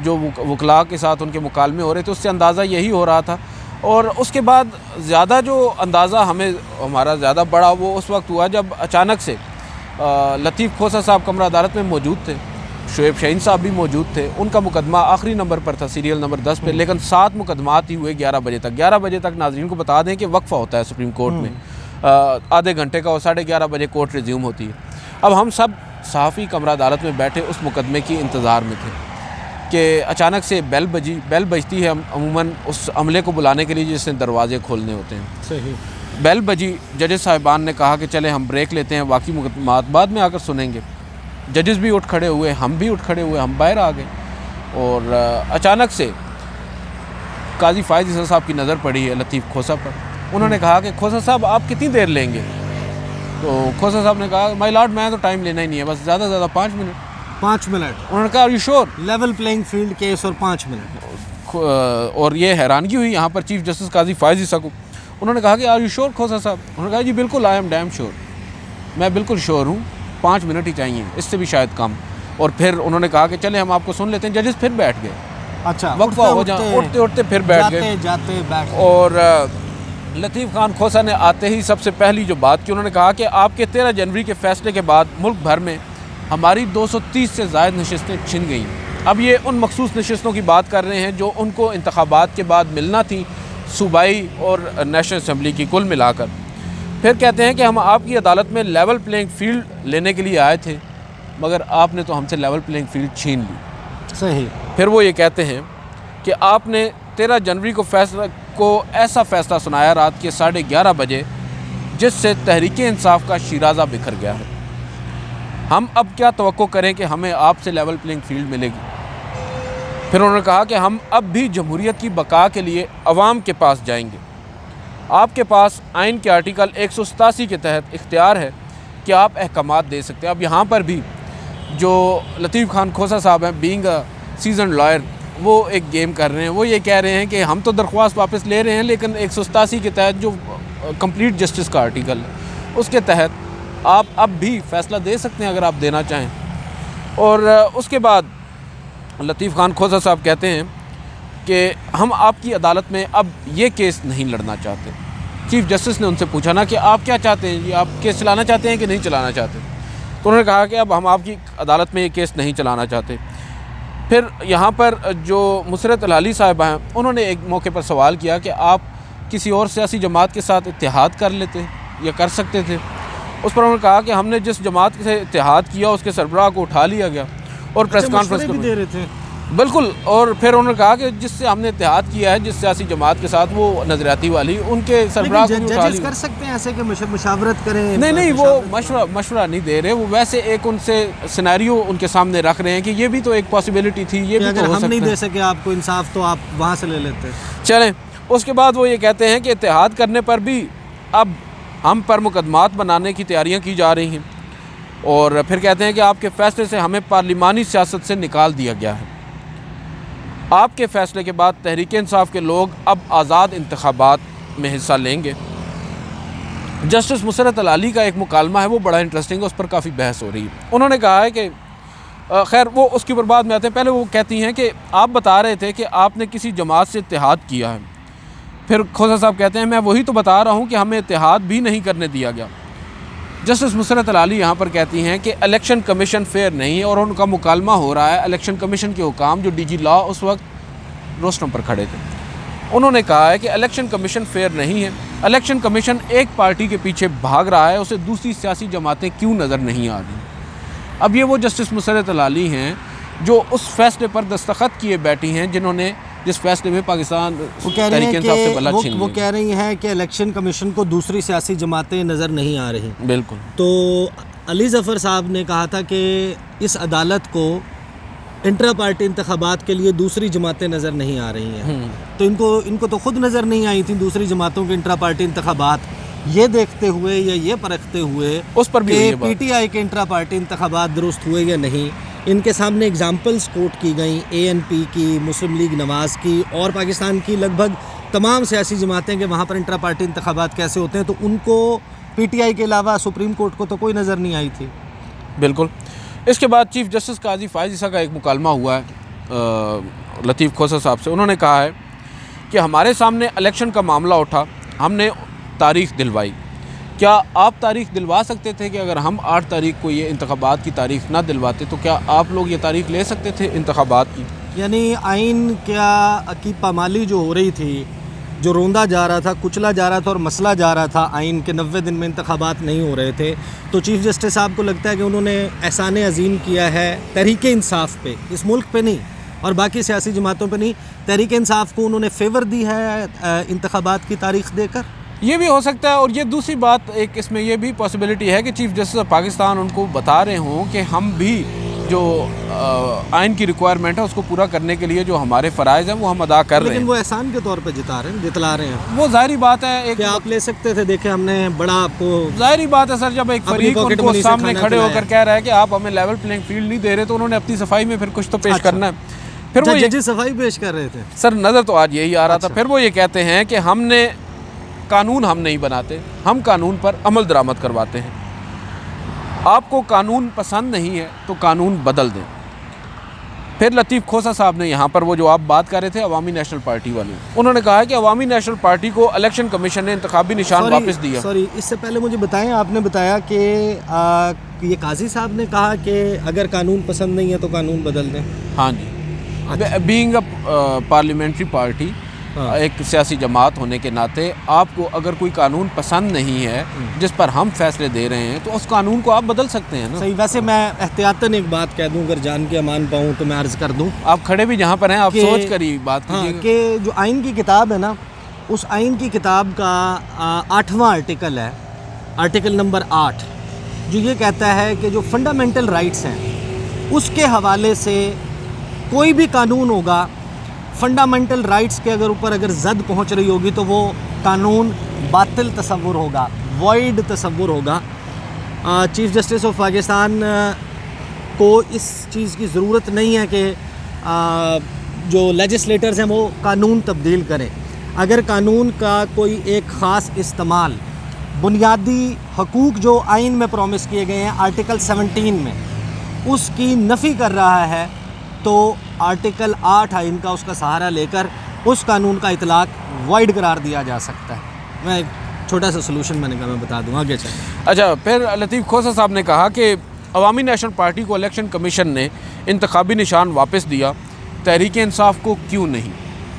جو وکلاء کے ساتھ ان کے مکالمے ہو رہے تھے، اس سے اندازہ یہی ہو رہا تھا. اور اس کے بعد زیادہ جو اندازہ ہمارا زیادہ بڑا وہ اس وقت ہوا جب اچانک سے لطیف کھوسہ صاحب کمرہ عدالت میں موجود تھے، شعیب شاہین صاحب بھی موجود تھے. ان کا مقدمہ آخری نمبر پر تھا، سیریل نمبر 10 پہ، لیکن 7 مقدمات ہی ہوئے 11 بجے تک. 11 بجے تک ناظرین کو بتا دیں کہ وقفہ ہوتا ہے سپریم کورٹ میں آدھے گھنٹے کا، اور 11:30 بجے کورٹ ریزیوم ہوتی ہے. اب ہم سب صحافی کمرہ عدالت میں بیٹھے اس مقدمے کی انتظار میں تھے کہ اچانک سے بیل بجتی ہے عموماً اس عملے کو بلانے کے لیے جس نے دروازے کھولنے ہوتے ہیں. صحیح. بیل بجی، ججز صاحبان نے کہا کہ چلے ہم بریک لیتے ہیں، باقی مقدمات بعد میں آ کر سنیں گے. ججز بھی اٹھ کھڑے ہوئے، ہم بھی اٹھ کھڑے ہوئے، ہم باہر آ گئے. اور اچانک سے قاضی فائز عیسیٰ صاحب کی نظر پڑی ہے لطیف کھوسہ پر. انہوں نے کہا کہ کھوسہ صاحب آپ کتنی دیر لیں گے؟ تو کھوسہ صاحب نے کہا مائی لارڈ میں تو ٹائم لینا ہی نہیں ہے، بس زیادہ سے زیادہ 5 منٹ. 5 منٹ. انہوں نے کہا are you sure? Level playing field case اور 5 منٹ. اور یہ حیرانگی ہوئی یہاں پر چیف جسٹس قاضی فائز عیسیٰ کو. انہوں نے کہا کہ آر یو شور کھوسہ صاحب؟ انہوں نے کہا جی بالکل، آئی ایم ڈیم شور، میں بالکل شور ہوں، 5 منٹ ہی چاہیے، اس سے بھی شاید کم. اور پھر انہوں نے کہا کہ چلے ہم آپ کو سن لیتے ہیں. ججز پھر بیٹھ گئے. اچھا. وقفہ ہو جائے، اٹھتے اٹھتے پھر بیٹھ گئے. جاتے بیٹھ. اور لطیف خان کھوسہ نے آتے ہی سب سے پہلی جو بات کی، انہوں نے کہا کہ آپ کے 13 جنوری کے فیصلے کے بعد ملک بھر میں ہماری 230 سے زائد نشستیں چھن گئیں. اب یہ ان مخصوص نشستوں کی بات کر رہے ہیں جو ان کو انتخابات کے بعد ملنا تھی، صوبائی اور نیشنل اسمبلی کی کل ملا کر. پھر کہتے ہیں کہ ہم آپ کی عدالت میں لیول پلینگ فیلڈ لینے کے لیے آئے تھے، مگر آپ نے تو ہم سے لیول پلینگ فیلڈ چھین لی. صحیح. پھر وہ یہ کہتے ہیں کہ آپ نے 13 جنوری کو ایسا فیصلہ سنایا رات کے 11:30 بجے جس سے تحریک انصاف کا شیرازہ بکھر گیا ہے. ہم اب کیا توقع کریں کہ ہمیں آپ سے لیول پلینگ فیلڈ ملے گی؟ پھر انہوں نے کہا کہ ہم اب بھی جمہوریت کی بقا کے لیے عوام کے پاس جائیں گے. آپ کے پاس آئین کے آرٹیکل 187 کے تحت اختیار ہے کہ آپ احکامات دے سکتے ہیں. اب یہاں پر بھی جو لطیف خان کھوسہ صاحب ہیں، بینگ اے سیزنڈ لائر، وہ ایک گیم کر رہے ہیں. وہ یہ کہہ رہے ہیں کہ ہم تو درخواست واپس لے رہے ہیں، لیکن 187 کے تحت جو کمپلیٹ جسٹس کا آرٹیکل ہے اس کے تحت آپ اب بھی فیصلہ دے سکتے ہیں اگر آپ دینا چاہیں. اور اس کے بعد لطیف خان کھوسہ صاحب کہتے ہیں کہ ہم آپ کی عدالت میں اب یہ کیس نہیں لڑنا چاہتے. چیف جسٹس نے ان سے پوچھا نا کہ آپ کیا چاہتے ہیں جی، آپ کیس چلانا چاہتے ہیں کہ نہیں چلانا چاہتے؟ تو انہوں نے کہا کہ اب ہم آپ کی عدالت میں یہ کیس نہیں چلانا چاہتے. پھر یہاں پر جو مسرت العلی صاحبہ ہیں، انہوں نے ایک موقع پر سوال کیا کہ آپ کسی اور سیاسی جماعت کے ساتھ اتحاد کر لیتے یا کر سکتے تھے. اس پر انہوں نے کہا کہ ہم نے جس جماعت سے اتحاد کیا اس کے سربراہ کو اٹھا لیا گیا اور پریس کانفرنس بھی دے رہے تھے. بالکل. اور پھر انہوں نے کہا کہ جس سے ہم نے اتحاد کیا ہے، جس سیاسی جماعت کے ساتھ، وہ نظریاتی والی، ان کے سربراہ کو اٹھا لیا. کر سکتے ہیں ایسے کہ مشاورت کریں؟ نہیں، وہ مشورہ نہیں دے رہے، وہ ویسے ایک ان سے سینیریو ان کے سامنے رکھ رہے ہیں کہ یہ بھی تو ایک پاسبلٹی تھی، یہ بھی تو ہو سکتا ہے. ہم نہیں دے سکے آپ کو انصاف تو آپ وہاں سے لے لیتے. چلیں. اس کے بعد وہ یہ کہتے ہیں کہ اتحاد کرنے پر بھی اب ہم پر مقدمات بنانے کی تیاریاں کی جا رہی ہیں. اور پھر کہتے ہیں کہ آپ کے فیصلے سے ہمیں پارلیمانی سیاست سے نکال دیا گیا ہے. آپ کے فیصلے کے بعد تحریک انصاف کے لوگ اب آزاد انتخابات میں حصہ لیں گے. جسٹس مسرت العلی کا ایک مکالمہ ہے، وہ بڑا انٹرسٹنگ ہے، اس پر کافی بحث ہو رہی ہے. انہوں نے کہا ہے کہ خیر وہ اس کے اوپر بعد میں آتے ہیں. پہلے وہ کہتی ہیں کہ آپ بتا رہے تھے کہ آپ نے کسی جماعت سے اتحاد کیا ہے. پھر کھوسہ صاحب کہتے ہیں میں وہی تو بتا رہا ہوں کہ ہمیں اتحاد بھی نہیں کرنے دیا گیا. جسٹس مسرت العلی یہاں پر کہتی ہیں کہ الیکشن کمیشن فیئر نہیں ہے، اور ان کا مکالمہ ہو رہا ہے الیکشن کمیشن کے حکام جو ڈی جی لا اس وقت روسٹم پر کھڑے تھے. انہوں نے کہا ہے کہ الیکشن کمیشن فیئر نہیں ہے. الیکشن کمیشن ایک پارٹی کے پیچھے بھاگ رہا ہے، اسے دوسری سیاسی جماعتیں کیوں نظر نہیں آ رہی. اب یہ وہ جسٹس مسرت العلی ہیں جو اس فیصلے پر دستخط کیے بیٹھی ہیں جنہوں نے جس فیصلے میں پاکستان تحریک انصاف سے بلا چھین لی. وہ کہہ رہی ہیں کہ الیکشن کمیشن کو دوسری سیاسی جماعتیں نظر نہیں آ رہی. بالکل. تو علی ظفر صاحب نے کہا تھا کہ اس عدالت کو انٹرا پارٹی انتخابات کے لیے دوسری جماعتیں نظر نہیں آ رہی ہیں. تو ان کو تو خود نظر نہیں آئی تھیں دوسری جماعتوں کے انٹرا پارٹی انتخابات. یہ دیکھتے ہوئے یا یہ پرکھتے ہوئے اس پر بھی کہ پی ٹی آئی کے انٹرا پارٹی انتخابات درست ہوئے یا نہیں، ان کے سامنے اگزامپلز کوٹ کی گئیں، اے این پی کی، مسلم لیگ نواز کی، اور پاکستان کی لگ بھگ تمام سیاسی جماعتیں کہ وہاں پر انٹرا پارٹی انتخابات کیسے ہوتے ہیں. تو ان کو پی ٹی آئی کے علاوہ سپریم کورٹ کو تو کوئی نظر نہیں آئی تھی. بالکل. اس کے بعد چیف جسٹس قاضی فائز عیسیٰ کا ایک مکالمہ ہوا ہے لطیف کھوسہ صاحب سے. انہوں نے کہا ہے کہ ہمارے سامنے الیکشن کا معاملہ اٹھا, ہم نے تاریخ دلوائی. کیا آپ تاریخ دلوا سکتے تھے کہ اگر ہم 8 تاریخ کو یہ انتخابات کی تاریخ نہ دلواتے تو کیا آپ لوگ یہ تاریخ لے سکتے تھے انتخابات کی؟ یعنی آئین کی پامالی جو ہو رہی تھی, جو روندا جا رہا تھا, کچلا جا رہا تھا اور مسئلہ جا رہا تھا آئین کے 90 دن میں انتخابات نہیں ہو رہے تھے, تو چیف جسٹس صاحب کو لگتا ہے کہ انہوں نے احسان عظیم کیا ہے تحریک انصاف پہ, اس ملک پہ نہیں اور باقی سیاسی جماعتوں پہ نہیں, تحریک انصاف کو انہوں نے فیور دی ہے انتخابات کی تاریخ دے کر. یہ بھی ہو سکتا ہے. اور یہ دوسری بات ایک اس میں یہ بھی پاسبلٹی ہے کہ چیف جسٹس آف پاکستان ان کو بتا رہے ہوں کہ ہم بھی جو آئین کی ریکوائرمنٹ ہے اس کو پورا کرنے کے لیے جو ہمارے فرائض ہیں وہ ہم ادا کر رہے ہیں. لیکن وہ احسان کے طور پہ جتلا رہے ہیں. وہ ظاہری بات ہے, ایک کہ آپ لے سکتے تھے, دیکھیں ہم نے بڑا آپ کو, ظاہری بات ہے سر, جب ایک فریق ان کو سامنے کھڑے ہو کر کہہ رہا ہے کہ آپ ہمیں لیول پلینگ فیلڈ نہیں دے رہے تو انہوں نے اپنی صفائی میں پھر کچھ تو پیش کرنا ہے. پھر وہ ججز صفائی پیش کر رہے تھے سر, نظر تو آج یہی آ رہا تھا. پھر وہ یہ کہتے ہیں کہ ہم نے قانون ہم نہیں بناتے, ہم قانون پر عمل درآمد کرواتے ہیں. آپ کو قانون پسند نہیں ہے تو قانون بدل دیں. پھر لطیف کھوسہ صاحب نے یہاں پر وہ جو آپ بات کر رہے تھے عوامی نیشنل پارٹی والے, انہوں نے کہا کہ عوامی نیشنل پارٹی کو الیکشن کمیشن نے انتخابی نشان واپس دیا. سوری, اس سے پہلے مجھے بتائیں, آپ نے بتایا کہ یہ قاضی صاحب نے کہا کہ اگر قانون پسند نہیں ہے تو قانون بدل دیں. ہاں جی, بینگ اے پارلیمنٹری پارٹی, ایک سیاسی جماعت ہونے کے ناطے آپ کو اگر کوئی قانون پسند نہیں ہے جس پر ہم فیصلے دے رہے ہیں تو اس قانون کو آپ بدل سکتے ہیں نا. صحیح. ویسے میں احتیاطاً ایک بات کہہ دوں, اگر جان کے امان پاؤں تو میں عرض کر دوں, آپ کھڑے بھی جہاں پر ہیں آپ سوچ کر ہی بات کیجیے کہ جو آئین کی کتاب ہے نا, اس آئین کی کتاب کا 8واں آرٹیکل ہے, آرٹیکل نمبر 8, جو یہ کہتا ہے کہ جو فنڈامنٹل رائٹس ہیں اس کے حوالے سے کوئی بھی قانون ہوگا, فنڈامنٹل رائٹس کے اگر زد پہنچ رہی ہوگی تو وہ قانون باطل تصور ہوگا, وائڈ تصور ہوگا. چیف جسٹس آف پاکستان کو اس چیز کی ضرورت نہیں ہے کہ جو لیجسلیٹرز ہیں وہ قانون تبدیل کریں. اگر قانون کا کوئی ایک خاص استعمال بنیادی حقوق جو آئین میں پرومس کیے گئے ہیں آرٹیکل 17 میں اس کی نفی کر رہا ہے تو آرٹیکل 8 آئین کا اس کا سہارا لے کر اس قانون کا اطلاق وائڈ قرار دیا جا سکتا ہے. میں ایک چھوٹا سا سلوشن میں نے کہا میں بتا دوں, آگے چلیں. اچھا, پھر لطیف کھوسہ صاحب نے کہا کہ عوامی نیشنل پارٹی کو الیکشن کمیشن نے انتخابی نشان واپس دیا, تحریک انصاف کو کیوں نہیں,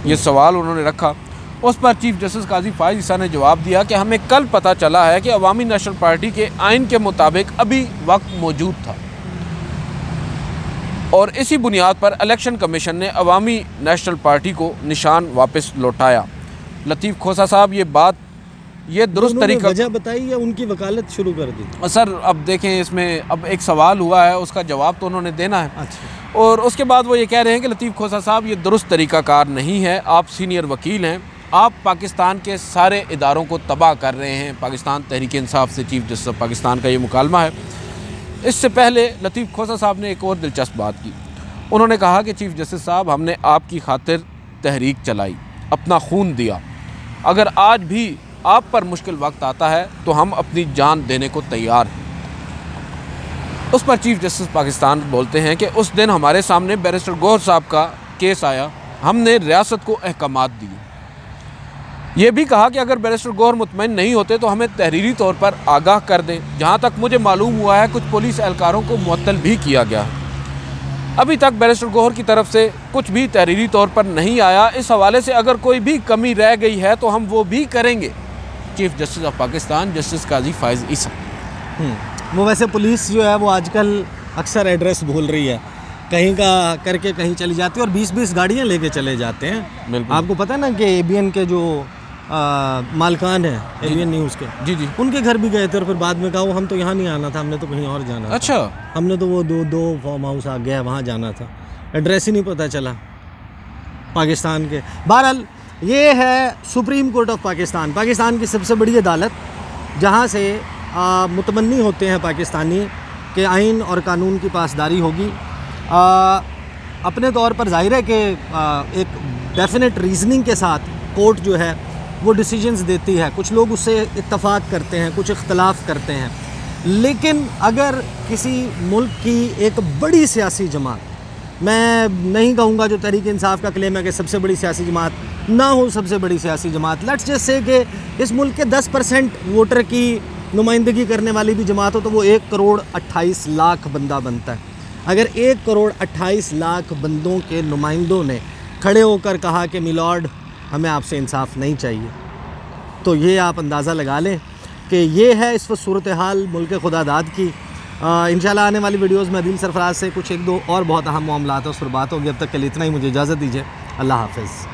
یہ سوال انہوں نے رکھا. اس پر چیف جسٹس قاضی فائز عیسیٰ نے جواب دیا کہ ہمیں کل پتہ چلا ہے کہ عوامی نیشنل پارٹی کے آئین کے مطابق ابھی وقت موجود تھا اور اسی بنیاد پر الیکشن کمیشن نے عوامی نیشنل پارٹی کو نشان واپس لوٹایا. لطیف کھوسہ صاحب یہ درست طریقہ وجہ بتائی یا ان کی وکالت شروع کر دی؟ سر اب دیکھیں, اس میں اب ایک سوال ہوا ہے, اس کا جواب تو انہوں نے دینا ہے. اچھا. اور اس کے بعد وہ یہ کہہ رہے ہیں کہ لطیف کھوسہ صاحب یہ درست طریقہ کار نہیں ہے, آپ سینئر وکیل ہیں, آپ پاکستان کے سارے اداروں کو تباہ کر رہے ہیں. پاکستان تحریک انصاف سے چیف جسٹس آف پاکستان کا یہ مکالمہ ہے. اس سے پہلے لطیف کھوسہ صاحب نے ایک اور دلچسپ بات کی. انہوں نے کہا کہ چیف جسٹس صاحب, ہم نے آپ کی خاطر تحریک چلائی, اپنا خون دیا, اگر آج بھی آپ پر مشکل وقت آتا ہے تو ہم اپنی جان دینے کو تیار ہیں. اس پر چیف جسٹس پاکستان بولتے ہیں کہ اس دن ہمارے سامنے بیرسٹر گوہر صاحب کا کیس آیا, ہم نے ریاست کو احکامات دیے. یہ بھی کہا کہ اگر بیرسٹر گوہر مطمئن نہیں ہوتے تو ہمیں تحریری طور پر آگاہ کر دیں. جہاں تک مجھے معلوم ہوا ہے کچھ پولیس اہلکاروں کو معطل بھی کیا گیا. ابھی تک بیرسٹر گوہر کی طرف سے کچھ بھی تحریری طور پر نہیں آیا. اس حوالے سے اگر کوئی بھی کمی رہ گئی ہے تو ہم وہ بھی کریں گے. Chief justice of Pakistan justice قاضی فائز عیسیٰ. وہ ویسے پولیس جو ہے وہ آج کل اکثر ایڈریس بھول رہی ہے, کہیں کا کر کے کہیں چلی جاتی ہے اور 20-20 گاڑیاں لے کے چلے جاتے ہیں. آپ کو پتہ ہے نا کہ ABN کے جو مالکان ہیں ABN نیوز کے, جی ان کے گھر بھی گئے تھے اور پھر بعد میں کہا وہ ہم تو یہاں نہیں آنا تھا, ہم نے تو کہیں اور جانا تھا. اچھا, ہم نے تو وہ دو فارم ہاؤس آ گیا وہاں جانا تھا, ایڈریس ہی نہیں پتہ چلا پاکستان کے. بہرحال یہ ہے supreme court of Pakistan, Pakistan کی سب سے بڑی عدالت, جہاں سے متمنی ہوتے ہیں پاکستانی کہ آئین اور قانون کی پاسداری ہوگی. اپنے طور پر ظاہر ہے کہ ایک ڈیفینٹ ریزننگ کے ساتھ کورٹ جو ہے وہ ڈیسیجنز دیتی ہے. کچھ لوگ اس سے اتفاق کرتے ہیں, کچھ اختلاف کرتے ہیں, لیکن اگر کسی ملک کی ایک بڑی سیاسی جماعت میں نہیں کہوں گا جو تحریک انصاف کا کلیم ہے کہ سب سے بڑی سیاسی جماعت نہ ہو سب سے بڑی سیاسی جماعت، لیٹس جسٹ سے کہ اس ملک کے 10% ووٹر کی نمائندگی کرنے والی بھی جماعت ہو تو وہ 1,28,00,000 بندہ بنتا ہے۔ اگر 1,28,00,000 بندوں کے نمائندوں نے کھڑے ہو کر کہا کہ میلارڈ ہمیں آپ سے انصاف نہیں چاہیے، تو یہ آپ اندازہ لگا لیں کہ یہ ہے اس وقت صورتحال ملک خدا داد کی۔ انشاءاللہ آنے والی ویڈیوز میں عدیل سرفراز سے کچھ ایک دو اور بہت اہم معاملات ہیں اس پر بات ہوگی۔ اب تک کے لیے اتنا ہی، مجھے اجازت دیجیے، اللہ حافظ۔